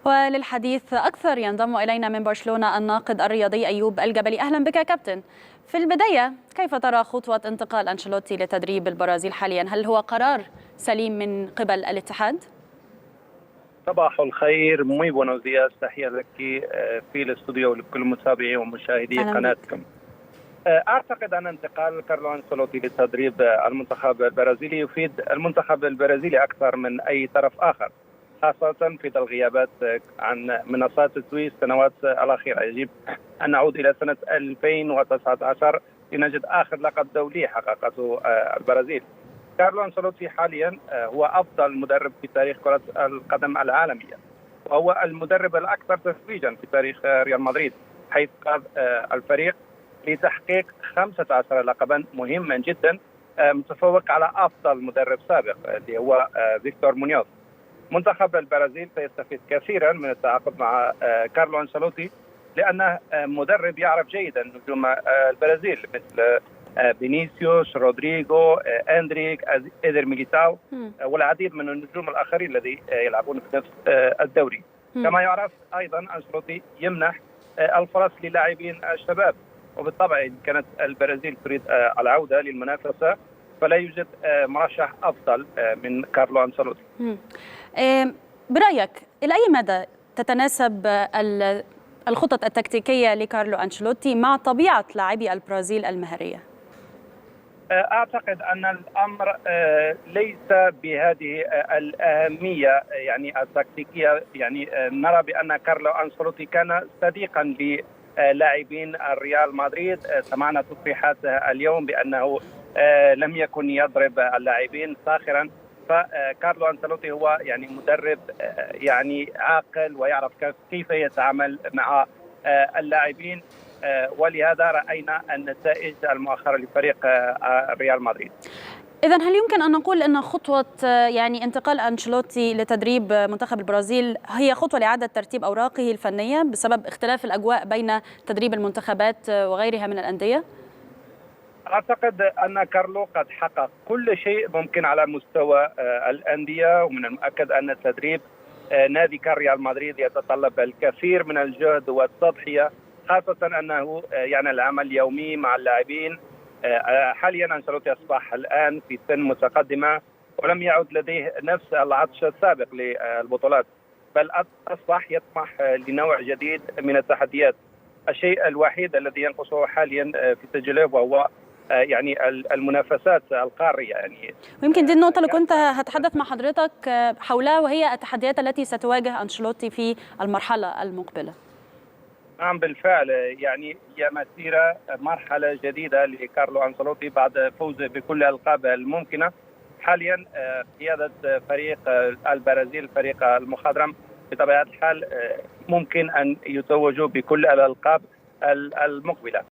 وللحديث أكثر ينضم إلينا من برشلونة الناقد الرياضي أيوب الجبلي. أهلا بك كابتن. في البداية، كيف ترى خطوة انتقال أنشيلوتي لتدريب البرازيل حاليا؟ هل هو قرار سليم من قبل الاتحاد؟ صباح الخير، muy buenos días. تحية لك في الاستوديو ولكل متابعي ومشاهدي قناتكم. أعتقد أن انتقال كارلو أنشيلوتي لتدريب المنتخب البرازيلي يفيد المنتخب البرازيلي أكثر من أي طرف آخر، خاصة في الغيابات عن منصات السويس السنوات الأخيرة. يجب أن نعود إلى سنة 2019 لنجد آخر لقب دولي حققته البرازيل. كارلو أنشيلوتي حاليا هو أفضل مدرب في تاريخ كرة القدم العالمية، وهو المدرب الأكثر تتويجا في تاريخ ريال مدريد، حيث قاد الفريق لتحقيق 15 لقبا مهما جدا، متفوق على أفضل مدرب سابق اللي هو فيكتور مونيوز. منتخب البرازيل سيستفيد كثيرا من التعاقد مع كارلو أنشيلوتي، لأنه مدرب يعرف جيدا نجوم البرازيل مثل فينيسيوس، رودريغو، اندريك، إيدر ميليتاو والعديد من النجوم الآخرين الذين يلعبون في نفس الدوري. كما يعرف أيضا أنشيلوتي يمنح الفرص للاعبين الشباب، وبالطبع إن كانت البرازيل تريد العودة للمنافسة فلا يوجد مرشح أفضل من كارلو أنشيلوتي. برأيك إلى أي مدى تتناسب الخطط التكتيكية لكارلو أنشيلوتي مع طبيعة لاعبي البرازيل المهرية؟ أعتقد أن الأمر ليس بهذه الأهمية يعني التكتيكية. يعني نرى بأن كارلو أنشيلوتي كان صديقا للاعبين الريال مدريد. سمعنا تصريحات اليوم بأنه لم يكن يضرب اللاعبين ساخرا. فكارلو أنشيلوتي هو يعني مدرب يعني عاقل ويعرف كيف يتعامل مع اللاعبين، ولهذا رأينا النتائج المؤخرة لفريق ريال مدريد. إذن هل يمكن أن نقول أن خطوة يعني انتقال أنشيلوتي لتدريب منتخب البرازيل هي خطوة لإعادة ترتيب أوراقه الفنية بسبب اختلاف الأجواء بين تدريب المنتخبات وغيرها من الأندية؟ أعتقد أن كارلو قد حقق كل شيء ممكن على مستوى الأندية، ومن المؤكد أن تدريب نادي كريال مدريد يتطلب الكثير من الجهد والتضحية، خاصة أنه يعني العمل يومي مع اللاعبين. حاليا أنشيلوتي أصبح الآن في سن متقدمة، ولم يعد لديه نفس العطش السابق للبطولات، بل أصبح يطمح لنوع جديد من التحديات. الشيء الوحيد الذي ينقصه حاليا في تجربه وهو يعني المنافسات القارية. يعني ويمكن دي النقطة اللي كنت هتحدث مع حضرتك حولها، وهي التحديات التي ستواجه أنشيلوتي في المرحلة المقبلة. نعم بالفعل، يعني هي مسيرة مرحلة جديدة لكارلو أنشيلوتي بعد فوزه بكل الألقاب الممكنة. حاليا قيادة فريق البرازيل، فريق المخضرم، بطبيعة الحال ممكن أن يتوجوا بكل الألقاب المقبلة.